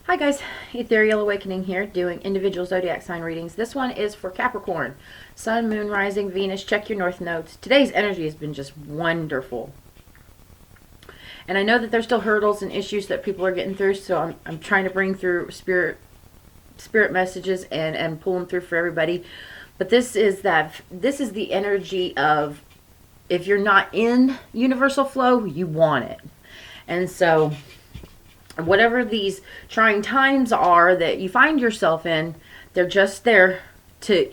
Hi guys, Ethereal Awakening here, doing individual zodiac sign readings. This one is for Capricorn. Sun, Moon, Rising, Venus. Check your North nodes. Today's energy has been just wonderful. And I know that there's still hurdles and issues that people are getting through, so I'm trying to bring through spirit messages and pull them through for everybody. But this is the energy of, if you're not in universal flow, you want it. And so whatever these trying times are that you find yourself in, they're just there to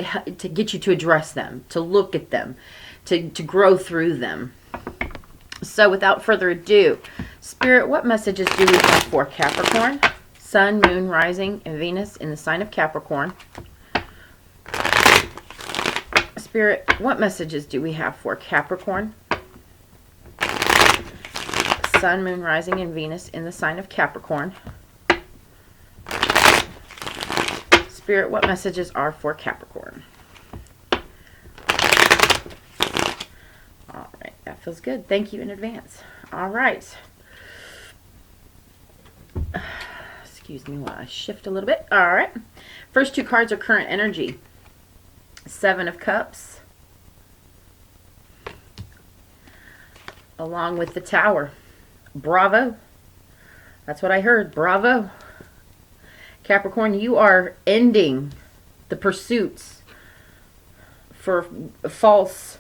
get you to address them, to look at them, to grow through them. So without further ado, Spirit, what messages do we have for Capricorn? Sun, Moon, Rising, and Venus in the sign of Capricorn. Spirit, what messages do we have for Capricorn? Sun, Moon, Rising, and Venus in the sign of Capricorn. Spirit, what messages are for Capricorn? All right, that feels good. Thank you in advance. All right. Excuse me while I shift a little bit. All right. First two cards are current energy. Seven of Cups, along with the Tower. Bravo. That's what I heard. Bravo. Capricorn, you are ending the pursuits for false,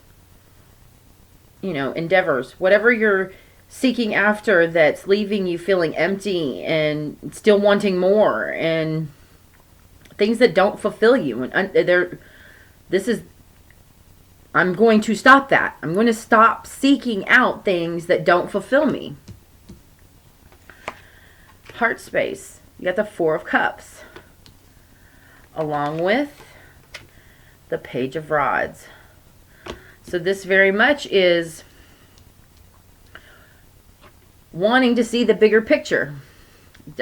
endeavors. Whatever you're seeking after that's leaving you feeling empty and still wanting more, and things that don't fulfill you. And I'm going to stop that. I'm going to stop seeking out things that don't fulfill me. Heart space, you got the Four of Cups, along with the Page of Rods. So this very much is wanting to see the bigger picture.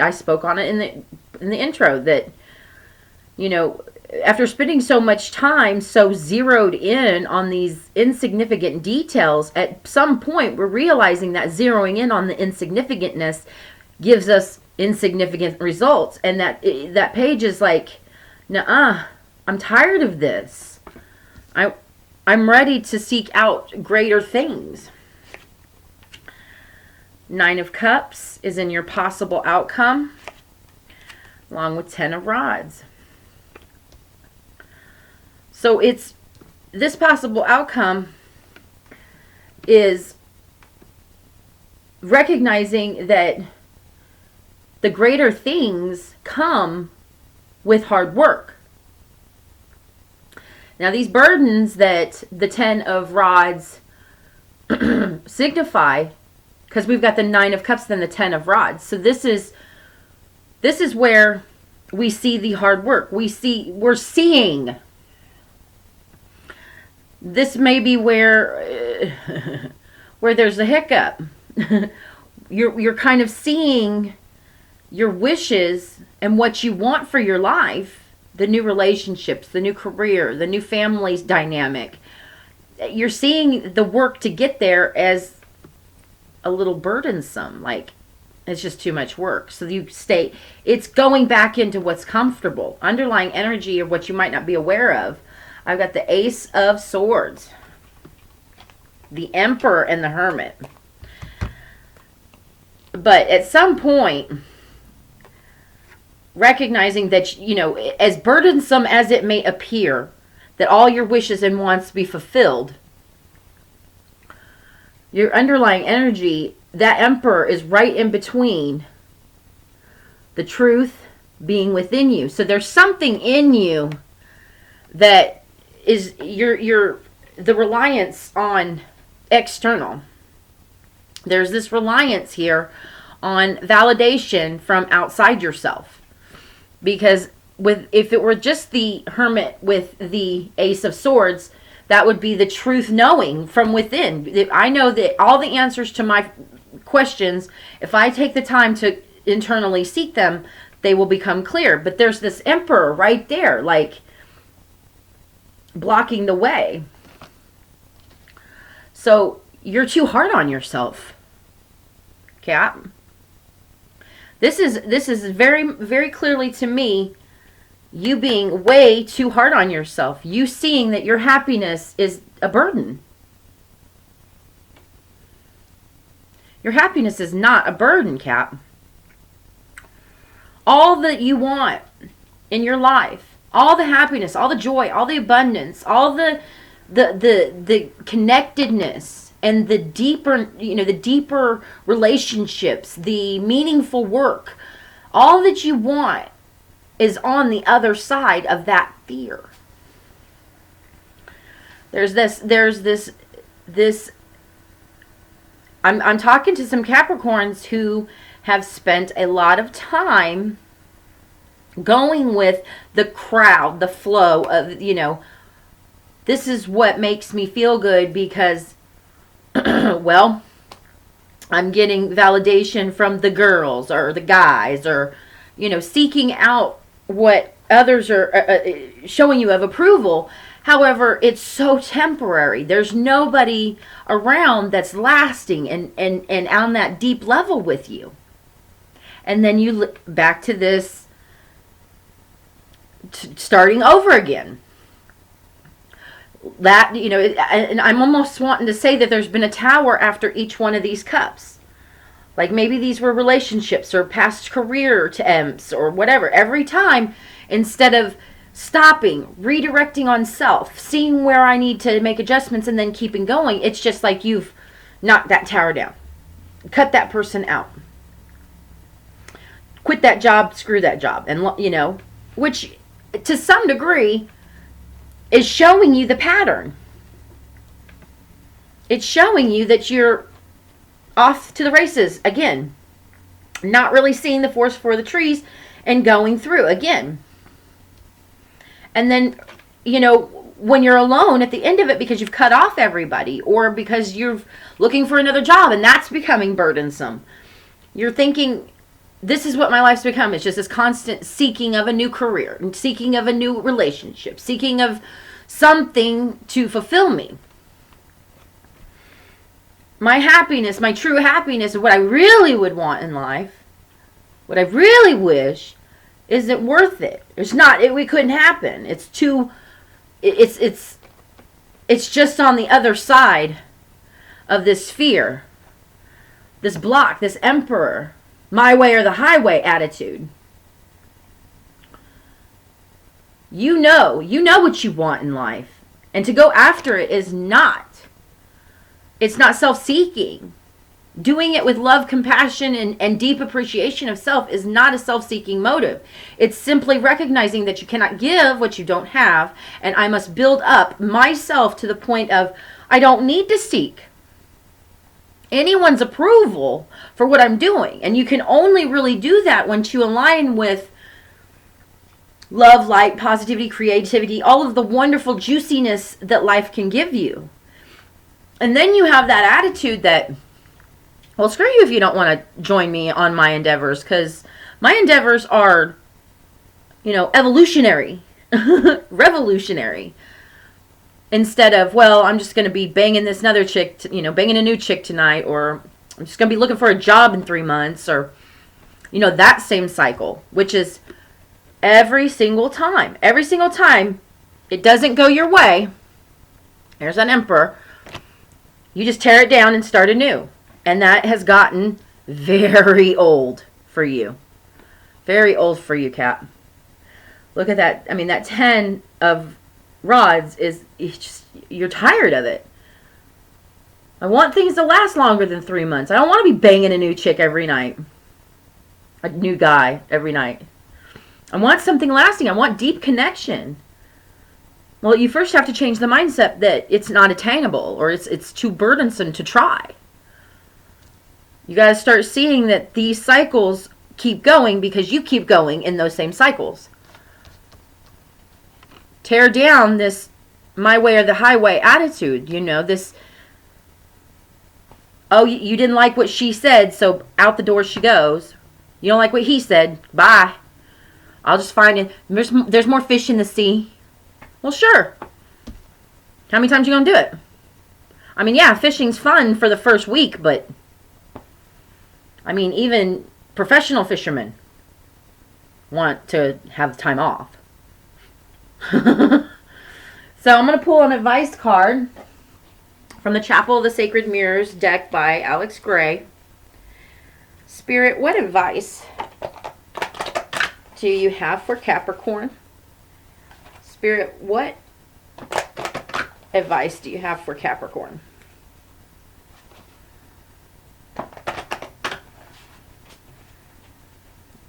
I spoke on it in the intro that, after spending so much time so zeroed in on these insignificant details, at some point we're realizing that zeroing in on the insignificantness gives us insignificant results, and that page is like, nuh-uh, I'm tired of this. I'm ready to seek out greater things. Nine of Cups is in your possible outcome, along with Ten of Rods. So it's this possible outcome is recognizing that the greater things come with hard work. Now, these burdens that the Ten of Rods signify, because we've got the Nine of Cups, then the Ten of Rods. So this is where we see the hard work. We're seeing. This may be where there's a hiccup. You're kind of seeing your wishes and what you want for your life, the new relationships, the new career, the new family's dynamic. You're seeing the work to get there as a little burdensome, like it's just too much work. So it's going back into what's comfortable. Underlying energy of what you might not be aware of. I've got the Ace of Swords, the Emperor, and the Hermit. But at some point, recognizing that, as burdensome as it may appear, that all your wishes and wants be fulfilled, your underlying energy, that Emperor, is right in between the truth being within you. So there's something in you that is the reliance on external. There's this reliance here on validation from outside yourself. Because if it were just the Hermit with the Ace of Swords, that would be the truth knowing from within. I know that all the answers to my questions, if I take the time to internally seek them, they will become clear. But there's this Emperor right there, like blocking the way. So you're too hard on yourself, Cap. This is very, very clearly to me you being way too hard on yourself. You seeing that your happiness is a burden. Your happiness is not a burden, Cap. All that you want in your life, all the happiness, all the joy, all the abundance, all the connectedness and the deeper relationships, the meaningful work, all that you want is on the other side of that fear. There's this I'm talking to some Capricorns who have spent a lot of time going with the crowd, the flow of, this is what makes me feel good because, well, I'm getting validation from the girls or the guys or, seeking out what others are showing you of approval. However, it's so temporary. There's nobody around that's lasting and on that deep level with you. And then you look back to this starting over again. That, and I'm almost wanting to say that there's been a tower after each one of these cups. Like maybe these were relationships or past career attempts or whatever. Every time, instead of stopping, redirecting on self, seeing where I need to make adjustments and then keeping going, it's just like you've knocked that tower down. Cut that person out. Quit that job, screw that job. And, which to some degree is showing you the pattern. It's showing you that you're off to the races again. Not really seeing the forest for the trees and going through again. And then, when you're alone at the end of it because you've cut off everybody or because you're looking for another job and that's becoming burdensome. You're thinking, this is what my life's become. It's just this constant seeking of a new career and seeking of a new relationship, seeking of something to fulfill me. My happiness, my true happiness, what I really would want in life, what I really wish, isn't worth it. It's not. We couldn't happen. It's too. It's just on the other side of this fear, this block, this emperor, my way or the highway attitude. You know what you want in life, and to go after it is not. It's not self-seeking. Doing it with love, compassion, and deep appreciation of self is not a self-seeking motive. It's simply recognizing that you cannot give what you don't have, and I must build up myself to the point of I don't need to seek anyone's approval for what I'm doing. And you can only really do that once you align with love, light, positivity, creativity, all of the wonderful juiciness that life can give you. And then you have that attitude that, well, screw you if you don't want to join me on my endeavors, because my endeavors are, evolutionary, revolutionary. Instead of, well, I'm just going to be banging this another chick, banging a new chick tonight, or I'm just going to be looking for a job in 3 months, or, that same cycle, which is every single time it doesn't go your way. There's an emperor. You just tear it down and start anew. And that has gotten very old for you. Very old for you, Cap. Look at that. I mean, that 10 of rods is, you're tired of it. I want things to last longer than 3 months. I don't want to be banging a new chick every night. A new guy every night. I want something lasting. I want deep connection. Well, you first have to change the mindset that it's not attainable or it's too burdensome to try. You got to start seeing that these cycles keep going because you keep going in those same cycles. Tear down this my way or the highway attitude, this, oh, you didn't like what she said, so out the door she goes. You don't like what he said, bye. I'll just find it. There's more fish in the sea. Well, sure. How many times you gonna do it? I mean, yeah, fishing's fun for the first week, but I mean, even Professional fishermen want to have time off. So I'm going to pull an advice card from the Chapel of the Sacred Mirrors deck by Alex Gray. Spirit, what advice do you have for Capricorn? Spirit, what advice do you have for Capricorn?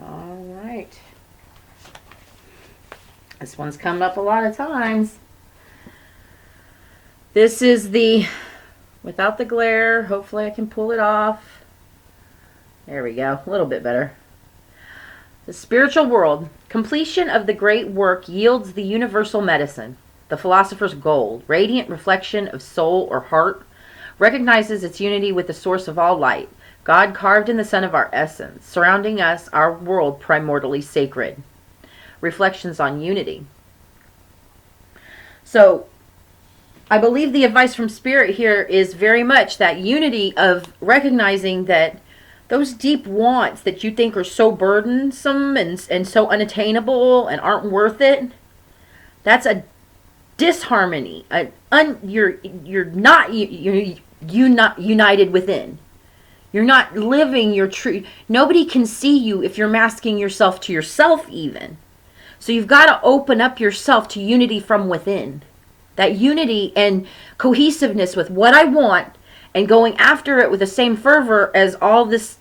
All right. This one's come up a lot of times. This is the, without the glare, hopefully I can pull it off. There we go, a little bit better. The spiritual world. Completion of the great work yields the universal medicine, the philosopher's gold, radiant reflection of soul or heart, recognizes its unity with the source of all light, God carved in the sun of our essence, surrounding us, our world primordially sacred. Reflections on unity. So, I believe the advice from Spirit here is very much that unity of recognizing that those deep wants that you think are so burdensome and so unattainable and aren't worth it, that's a disharmony. You're not united within. You're not living your true. Nobody can see you if you're masking yourself to yourself even. So you've got to open up yourself to unity from within. That unity and cohesiveness with what I want and going after it with the same fervor as all this.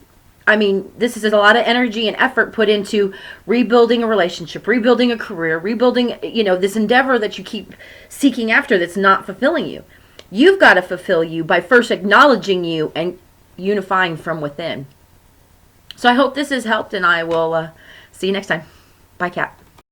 I mean, this is a lot of energy and effort put into rebuilding a relationship, rebuilding a career, rebuilding, this endeavor that you keep seeking after that's not fulfilling you. You've got to fulfill you by first acknowledging you and unifying from within. So I hope this has helped, and I will see you next time. Bye, Cat.